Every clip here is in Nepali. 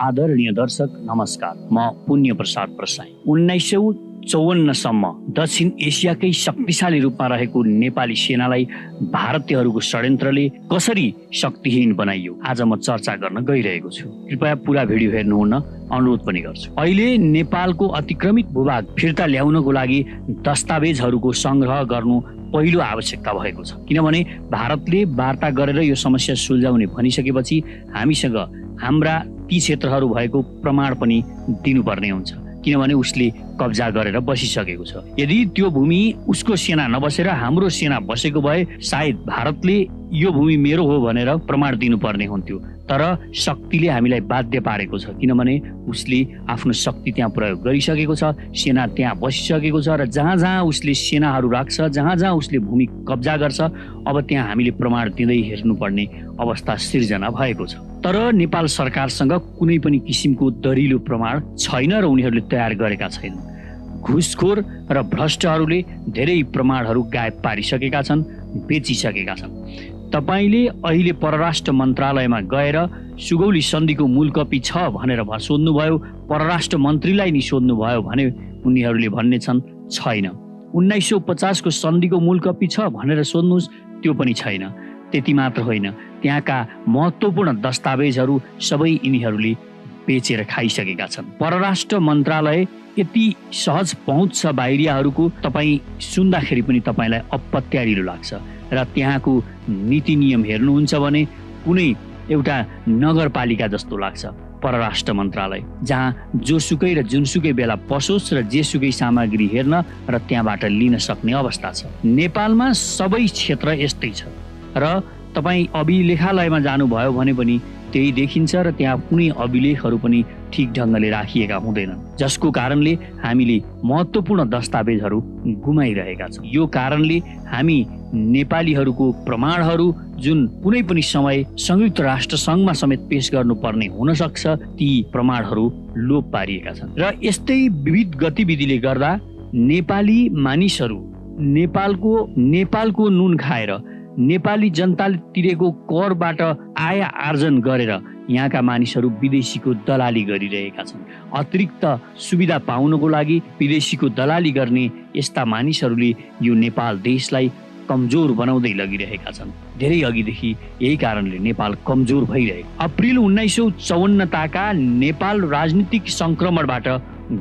आदरणीय दर्शक नमस्कार, म पुण्य प्रसाद प्रसाई। 1954सम्म दक्षिण एसियाकै शक्तिशाली रूपमा रहेको नेपाली सेनालाई भारतीयहरूको षड्यन्त्रले कसरी शक्तिहीन बनाइयो, आज म चर्चा गर्न गइरहेको छु। कृपया पुरा भिडियो हेर्नुहुन अनुरोध पनि गर्छु। अहिले नेपालको अतिक्रमित भूभाग फिर्ता ल्याउनको लागि दस्तावेजहरूको संग्रह गर्नु पहिलो आवश्यकता भएको छ, किनभने भारतले वार्ता गरेर यो समस्या सुल्झाउने भनिसकेपछि हामीसँग हाम्रा ती क्षेत्रहरू भएको प्रमाण पनि दिनुपर्ने हुन्छ, किनभने उसले कब्जा गरेर बसिसकेको छ। यदि त्यो भूमि उसको सेना नबसेर हाम्रो सेना बसेको भए सायद भारतले यो भूमि मेरो हो भनेर प्रमाण दिनुपर्ने हुन्थ्यो, तर शक्तिले हामीलाई बाध्य पारेको छ, किनभने उसले आफ्नो शक्ति त्यहाँ प्रयोग गरिसकेको छ, सेना त्यहाँ बसिसकेको छ र जहाँ जहाँ उसले सेनाहरू राख्छ, जहाँ जहाँ उसले भूमि कब्जा गर्छ, अब त्यहाँ हामीले प्रमाण दिँदै हेर्नुपर्ने अवस्था सिर्जना भएको छ। तर नेपाल सरकारसँग कुनै पनि किसिमको दरिलो प्रमाण छैन र उनीहरूले तयार गरेका छैनन्। घुसखोर र भ्रष्टहरूले धेरै प्रमाणहरू गायब पारिसकेका छन्, बेचिसकेका छन्। तपाईले अहिले परराष्ट्र मन्त्रालयमा गएर सुगौली सन्धिको मूल कपी छ भनेर सोध्नुभयो, परराष्ट्र मन्त्रीलाई नि सोध्नुभयो भने उनीहरूले भन्ने छन् छैन। 1950 को सन्धिको मूल कपी छ भनेर सोध्नुहोस्, त्यो पनि छैन। त्यति मात्र होइन, त्यहाँका महत्त्वपूर्ण दस्तावेजहरू सबै यिनीहरूले बेचेर खाइसकेका छन्। परराष्ट्र मन्त्रालय यति सहज पहुँच छ बाहिरियाहरूको, तपाईँ सुन्दाखेरि पनि तपाईँलाई अपत्यारिलो लाग्छ र त्यहाँको नीति नियम हेर्नुहुन्छ भने कुनै एउटा नगरपालिका जस्तो लाग्छ परराष्ट्र मन्त्रालय, जहाँ जोसुकै र जुनसुकै बेला पसोस् र जेसुकै सामग्री हेर्न र त्यहाँबाट लिन सक्ने अवस्था छ। नेपालमा सबै क्षेत्र यस्तै छ र तपाईँ अभिलेखालयमा जानुभयो भने पनि त्यही देखिन्छ र त्यहाँ कुनै अभिलेखहरू पनि ठिक ढङ्गले राखिएका हुँदैनन्, जसको कारणले हामीले महत्त्वपूर्ण दस्तावेजहरू गुमाइरहेका छौँ। यो कारणले हामी नेपालीहरूको प्रमाणहरू जुन कुनै पनि समय संयुक्त राष्ट्र सङ्घमा समेत पेश गर्नुपर्ने हुन सक्छ, ती प्रमाणहरू लोप पारिएका छन्। र यस्तै विविध गतिविधिले गर्दा नेपाली मानिसहरू नेपालको नुन खाएर नेपाली जनताले तिरेको करबाट आय आर्जन गरेर यहाँका मानिसहरू विदेशीको दलाली गरिरहेका छन्। अतिरिक्त सुविधा पाउनको लागि विदेशीको दलाली गर्ने यस्ता मानिसहरूले यो नेपाल देशलाई कमजोर बनाउँदै लगिरहेका छन्। धेरै अघिदेखि यही कारणले नेपाल कमजोर भइरहेको। अप्रिल 1954 ताका नेपाल राजनीतिक संक्रमणबाट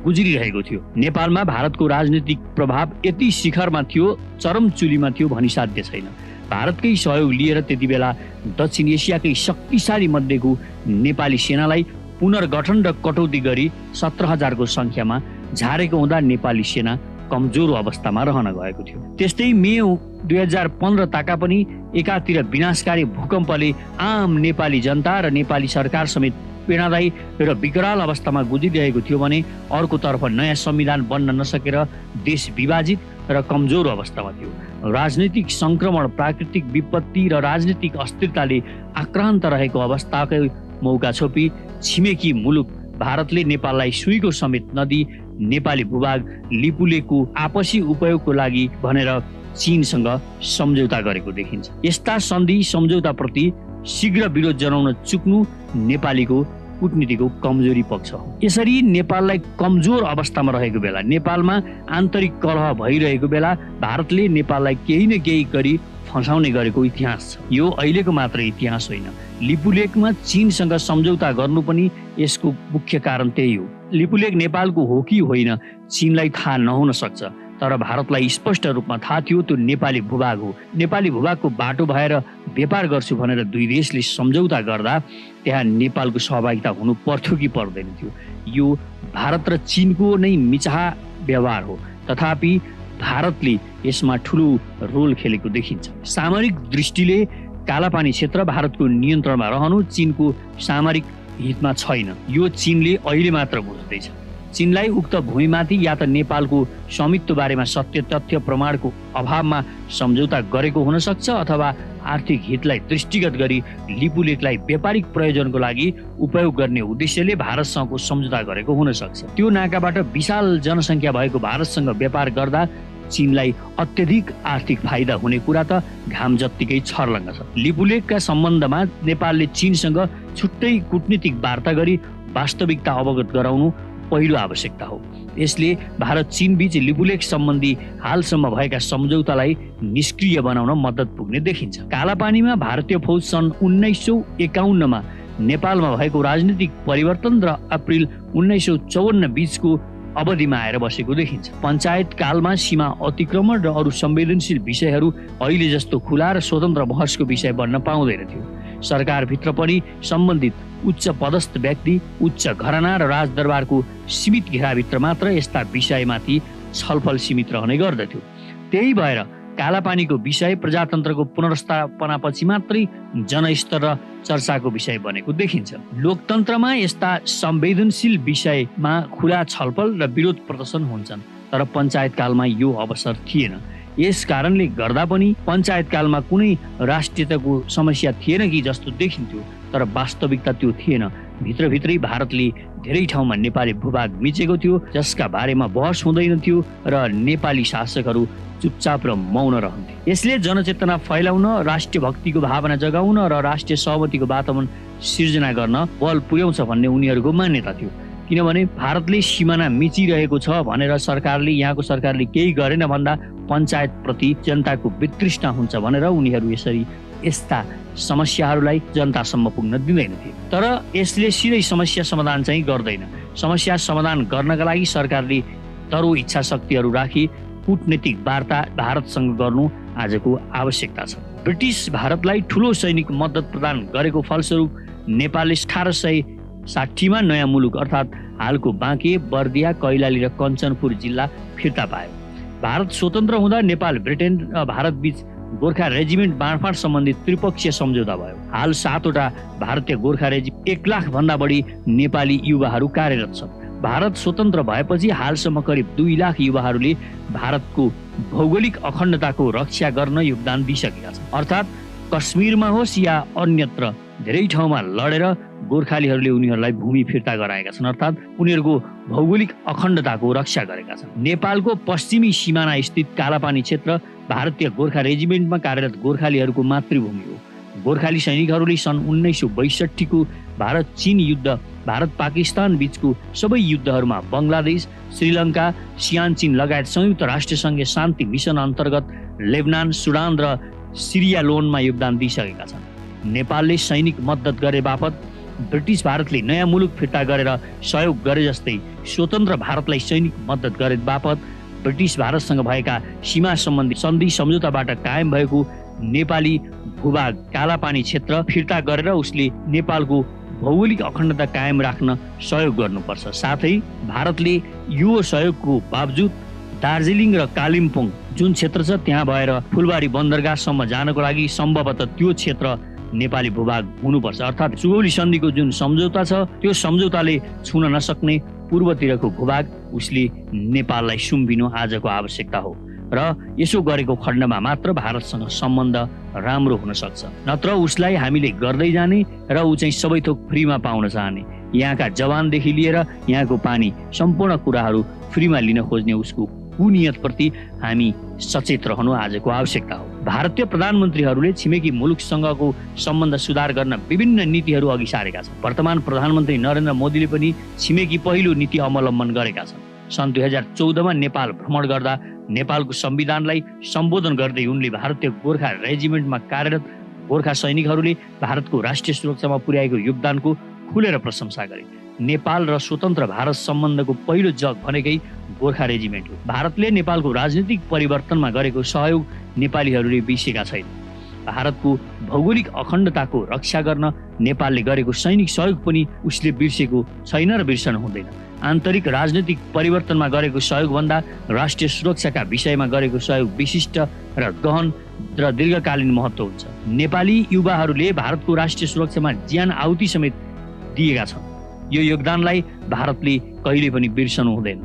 गुज्रिरहेको थियो। नेपालमा भारतको राजनीतिक प्रभाव यति शिखरमा थियो, चरम चुलीमा थियो भनिसाध्य छैन। भारतकै सहयोग लिएर त्यति बेला दक्षिण एसियाकै शक्तिशाली मध्येको नेपाली सेनालाई पुनर्गठन र कटौती गरी 17,000 को संख्यामा झारेको हुँदा नेपाली सेना कमजोर अवस्थामा रहन गएको थियो। त्यस्तै मे 2015 ताका पनि एकातिर विनाशकारी भूकम्पले आम नेपाली जनता र नेपाली सरकार समेत पीडादायी र विकराल अवस्थामा गुज्रिरहेको थियो भने अर्कोतर्फ नयाँ संविधान बन्न नसकेर देश विभाजित र कमजोर अवस्थामा थियो। राजनीतिक संक्रमण, प्राकृतिक विपत्ति र राजनीतिक अस्थिरताले आक्रान्त रहेको अवस्थाकै मौका छोपी छिमेकी मुलुक भारतले नेपाललाई सुईको समेत नदी नेपाली भूभाग लिपुलेको आपसी उपयोगको लागि भनेर चीनसँग सम्झौता गरेको देखिन्छ। यस्ता सन्धि सम्झौताप्रति शीघ्र विरोध जनाउन चुक्नु नेपालीको कूटनीतिको कमजोरी पक्ष हो। यसरी नेपाललाई कमजोर अवस्थामा रहेको बेला, नेपालमा आन्तरिक कलह भइरहेको बेला भारतले नेपाललाई केही न केही गरी फसाउने गरेको इतिहास छ। यो अहिलेको मात्र इतिहास होइन। लिपुलेकमा चीनसँग सम्झौता गर्नु पनि यसको मुख्य कारण त्यही हो। लिपुलेक नेपालको हो कि होइन चीनलाई थाहा नहुन सक्छ, तर भारतलाई स्पष्ट रूपमा थाहा थियो त्यो नेपाली भूभाग हो। नेपाली भूभागको बाटो भएर व्यापार गर्छु भनेर दुई देशले सम्झौता गर्दा त्यहाँ नेपालको सहभागिता हुनु पर्थ्यो कि पर्दैन थियो। यो भारत र चीनको नै मिचाहा व्यवहार हो, तथापि भारतले यसमा ठुलो रोल खेलेको देखिन्छ। सामरिक दृष्टिले कालापानी क्षेत्र भारतको नियन्त्रणमा रहनु चीनको सामरिक हितमा छैन। यो चीनले अहिले मात्र बुझ्दैछ। चीनलाई उक्त भूमिमाथि या त नेपालको स्वामित्व बारेमा सत्य तथ्य प्रमाणको अभावमा सम्झौता गरेको हुन सक्छ, अथवा आर्थिक हितलाई दृष्टिगत गरी लिपुलेकलाई व्यापारिक प्रयोजनको लागि उपयोग गर्ने उद्देश्यले भारतसँगको सम्झौता गरेको हुन सक्छ। त्यो नाकाबाट विशाल जनसङ्ख्या भएको भारतसँग व्यापार गर्दा चीनलाई अत्यधिक आर्थिक फाइदा हुने कुरा त घाम जत्तिकै छर्लङ्ग छ। लिपुलेकका सम्बन्धमा नेपालले चीनसँग छुट्टै कूटनीतिक वार्ता गरी वास्तविकता अवगत गराउनु पहिलो आवश्यकता हो। यसले भारत चीन बीच लिपुलेख सम्बन्धी हालसम्म भएका सम्झौतालाई निष्क्रिय बनाउन मद्दत पुग्ने देखिन्छ। कालापानीमा भारतीय फौज सन् 1951 मा नेपालमा भएको राजनीतिक परिवर्तन र अप्रिल 1954 बीचको अवधिमा आएर बसेको देखिन्छ। पञ्चायत कालमा सीमा अतिक्रमण र अरू संवेदनशील विषयहरू अहिले जस्तो खुला र स्वतन्त्र बहसको विषय बन्न पाउँदैन थियो। सरकारभित्र पनि सम्बन्धित उच्च पदस्थ व्यक्ति, उच्च घराना र राजदरबारको सीमित घेराभित्र मात्र यस्ता विषयमाथि छलफल सीमित रहने गर्दथ्यो। त्यही भएर कालापानीको विषय प्रजातन्त्रको पुनर्स्थापनापछि मात्रै जनस्तर र चर्चाको विषय बनेको देखिन्छ। लोकतन्त्रमा यस्ता संवेदनशील विषयमा खुला छलफल र विरोध प्रदर्शन हुन्छन्, तर पञ्चायतकालमा यो अवसर थिएन। यस कारणले गर्दा पनि पञ्चायतकालमा कुनै राष्ट्रियताको समस्या थिएन कि जस्तो देखिन्थ्यो, तर वास्तविकता त्यो थिएन। भित्रभित्रै भारतले धेरै ठाउँमा नेपाली भूभाग मिचेको थियो, जसका बारेमा बहस हुँदैन थियो र नेपाली शासकहरू चुपचाप र मौन रहन्थे। यसले जनचेतना फैलाउन, राष्ट्रिय भक्तिको भावना जगाउन र राष्ट्रिय सहमतिको वातावरण सिर्जना गर्न बल पुर्याउँछ भन्ने उनीहरूको मान्यता थियो। किनभने भारतले सिमाना मिचिरहेको छ भनेर यहाँको सरकारले केही गरेन भन्दा पञ्चायतप्रति जनताको वितृष्णा हुन्छ भनेर उनीहरू यस्ता समस्याहरूलाई जनतासम्म पुग्न दिँदैनथे। तर यसले सिधै समस्या समाधान चाहिँ गर्दैन। समस्या समाधान गर्नका लागि सरकारले दरो इच्छा शक्तिहरू राखी कूटनीतिक वार्ता भारतसँग गर्नु आजको आवश्यकता छ। ब्रिटिस भारतलाई ठूलो सैनिक मद्दत प्रदान गरेको फलस्वरूप नेपालले 1860 मा नयाँ मुलुक अर्थात् हालको बाँके, बर्दिया, कैलाली र कञ्चनपुर जिल्ला फिर्ता पायो। भारत स्वतन्त्र हुँदा नेपाल, ब्रिटेन र भारत बीच गोर्खा रेजिमेन्ट बाँडफाँड सम्बन्धी त्रिपक्षीय सम्झौता भयो। हाल 7 वटा भारतीय गोर्खा रेजिमेन्ट 1 लाख भन्दा बढी नेपाली युवाहरू कार्यरत छन्। भारत स्वतन्त्र भएपछि हालसम्म करिब 2 लाख युवाहरूले भारतको भौगोलिक अखण्डताको रक्षा गर्न योगदान दिइसकेका छन्। अर्थात् कश्मीरमा होस् या अन्यत्र धेरै ठाउँमा लडेर गोर्खालीहरूले उनीहरूलाई भूमि फिर्ता गराएका छन्, अर्थात् उनीहरूको भौगोलिक अखण्डताको रक्षा गरेका छन्। नेपालको पश्चिमी सिमाना स्थित कालापानी क्षेत्र भारतीय गोर्खा रेजिमेन्टमा कार्यरत गोर्खालीहरूको मातृभूमि हो। गोर्खाली सैनिकहरूले सन् 1962 को भारत चीन युद्ध, भारत पाकिस्तान बीचको सबै युद्धहरूमा बङ्गलादेश, श्रीलङ्का, सियानचिन लगायत संयुक्त राष्ट्रसङ्घीय शान्ति मिसन अन्तर्गत लेबनान, सुडान र सिरियालोनमा योगदान दिइसकेका छन्। नेपालले सैनिक मद्दत गरे बापत ब्रिटिस भारतले नयाँ मुलुक फिर्ता गरेर सहयोग गरे जस्तै स्वतन्त्र भारतलाई सैनिक मद्दत गरे बापत ब्रिटिस भारतसँग भएका सीमा सम्बन्धी सन्धि सम्झौताबाट कायम भएको नेपाली भूभाग कालापानी क्षेत्र फिर्ता गरेर उसले नेपालको भौगोलिक अखण्डता कायम राख्न सहयोग गर्नुपर्छ। साथै भारतले यो सहयोगको बावजुद दार्जिलिङ र कालिम्पोङ जुन क्षेत्र छ त्यहाँ भएर फुलबारी बन्दरगाहसम्म जानको लागि सम्भवतः त्यो क्षेत्र नेपाली भूभाग हुनुपर्छ। अर्थात् सुगौली सन्धिको जुन सम्झौता छ त्यो सम्झौताले छुन नसक्ने पूर्वतिरको भूभाग उसले नेपाललाई सुम्पिनु आजको आवश्यकता हो र यसो गरेको खण्डमा मात्र भारतसँग सम्बन्ध राम्रो हुन सक्छ। नत्र उसलाई हामीले गर्दै जाने र ऊ चाहिँ सबै थोक फ्रीमा पाउन चाहने, यहाँका जवानदेखि लिएर यहाँको पानी सम्पूर्ण कुराहरू फ्रीमा लिन खोज्ने उसको कुनियतप्रति हामी सचेत रहनु आजको आवश्यकता हो। भारतीय प्रधानमन्त्रीहरूले छिमेकी मुलुकसँगको सम्बन्ध सुधार गर्न विभिन्न नीतिहरू अघि सारेका छन्। वर्तमान प्रधानमन्त्री नरेन्द्र मोदीले पनि छिमेकी पहिलो नीति अवलम्बन गरेका छन्। सन् 2014 मा नेपाल भ्रमण गर्दा नेपालको संविधानलाई सम्बोधन गर्दै उनले भारतीय गोर्खा रेजिमेन्टमा कार्यरत गोर्खा सैनिकहरूले भारतको राष्ट्रिय सुरक्षामा पुर्याएको योगदानको खुलेर प्रशंसा गरे। नेपाल र स्वतन्त्र भारत सम्बन्धको पहिलो जग भनेकै गोर्खा रेजिमेन्ट हो। भारतले नेपालको राजनीतिक परिवर्तनमा गरेको सहयोग नेपालीहरूले बिर्सेका छैन। भारतको भौगोलिक अखण्डताको रक्षा गर्न नेपालले गरेको सैनिक सहयोग पनि उसले बिर्सेको छैन र बिर्सन हुँदैन। आन्तरिक राजनीतिक परिवर्तनमा गरेको सहयोगभन्दा राष्ट्रिय सुरक्षाका विषयमा गरेको सहयोग विशिष्ट र गहन र दीर्घकालीन महत्त्व हुन्छ। नेपाली युवाहरूले भारतको राष्ट्रिय सुरक्षामा ज्यान आहुति समेत दिएका छन्। यो योगदानलाई भारतले कहिले पनि बिर्सनु हुँदैन।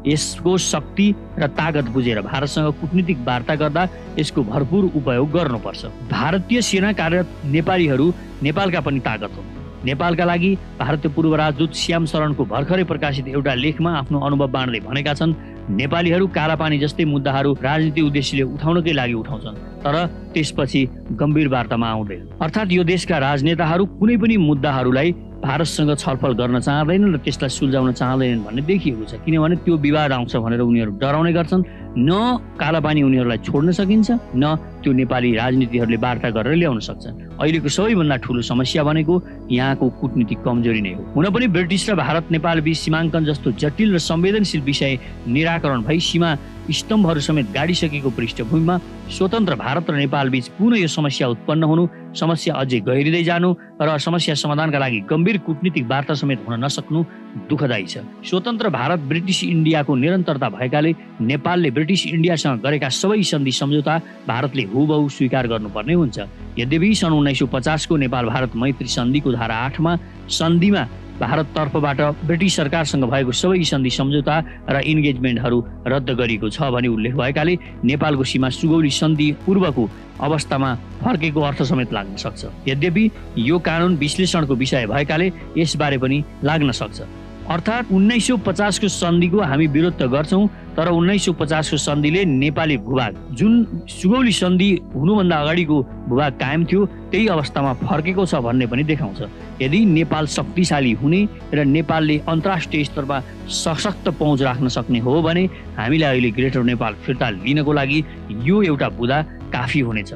यसको शक्ति र ताकत बुझेर भारतसँग कूटनीतिक वार्ता गर्दा यसको भरपूर उपयोग गर्नुपर्छ। भारतीय सेना कार्यरत नेपालीहरू नेपालका पनि ताकत हो। नेपालका लागि भारतीय पूर्व राजदूत श्याम शरणको भर्खरै प्रकाशित एउटा लेखमा आफ्नो अनुभव बाँड्दै भनेका छन्, नेपालीहरू कालापानी जस्तै मुद्दाहरू राजनीतिक उद्देश्यले उठाउनकै लागि उठाउँछन्, तर त्यसपछि गम्भीर वार्तामा आउँदैन। अर्थात् यो देशका राजनेताहरू कुनै पनि मुद्दाहरूलाई भारतसँग छलफल गर्न चाहँदैनन् र त्यसलाई सुल्झाउन चाहँदैनन् भन्ने देखिएको छ। किनभने त्यो विवाद आउँछ भनेर उनीहरू डराउने गर्छन्। न कालापानी उनीहरूलाई छोड्न सकिन्छ, न त्यो नेपाली राजनीतिहरूले वार्ता गरेर ल्याउन सक्छन्। अहिलेको सबैभन्दा ठुलो समस्या भनेको यहाँको कूटनीतिक कमजोरी नै हो। हुन पनि ब्रिटिस र भारत नेपाल बीच सीमाङ्कन जस्तो जटिल र संवेदनशील विषय निराकरण भई सीमा स्तम्भहरू समेत गाडिसकेको पृष्ठभूमिमा स्वतन्त्र भारत र नेपाल बीच पुनः यो समस्या उत्पन्न हुनु, समस्या अझै गहिरिँदै जानु र समस्या समाधानका लागि गम्भीर कूटनीतिक वार्ता समेत हुन नसक्नु दुःखदायी छ। स्वतन्त्र भारत ब्रिटिस इन्डियाको निरन्तरता भएकाले नेपालले ब्रिटिस इन्डियासँग गरेका सबै सन्धि सम्झौता भारतले हुबहु स्वीकार गर्नुपर्ने हुन्छ। यद्यपि सन् 1950 को नेपाल भारत मैत्री सन्धिको धारा 8 मा सन्धिमा भारत तर्फबाट ब्रिटिस सरकारसँग भएको सबै सन्धि सम्झौता र इन्गेजमेन्टहरू रद्द गरिएको छ भनी उल्लेख भएकाले नेपालको सीमा सुगौली सन्धि पूर्वको अवस्थामा फर्केको अर्थ समेत लाग्न सक्छ। यद्यपि यो कानुन विश्लेषणको विषय भएकाले यसबारे पनि लाग्न सक्छ। अर्थात् 1950 को सन्धिको हामी विरोध त गर्छौं, तर 1950 को सन्धिले नेपाली भूभाग जुन सुगौली सन्धि हुनुभन्दा अगाडिको भूभाग कायम थियो त्यही अवस्थामा फर्केको छ भन्ने पनि देखाउँछ। यदि नेपाल शक्तिशाली हुने र नेपालले अन्तर्राष्ट्रिय स्तरमा सशक्त पहुँच राख्न सक्ने हो भने हामीलाई अहिले ग्रेटर नेपाल फिर्ता लिनको लागि यो एउटा बुँदा काफी हुनेछ।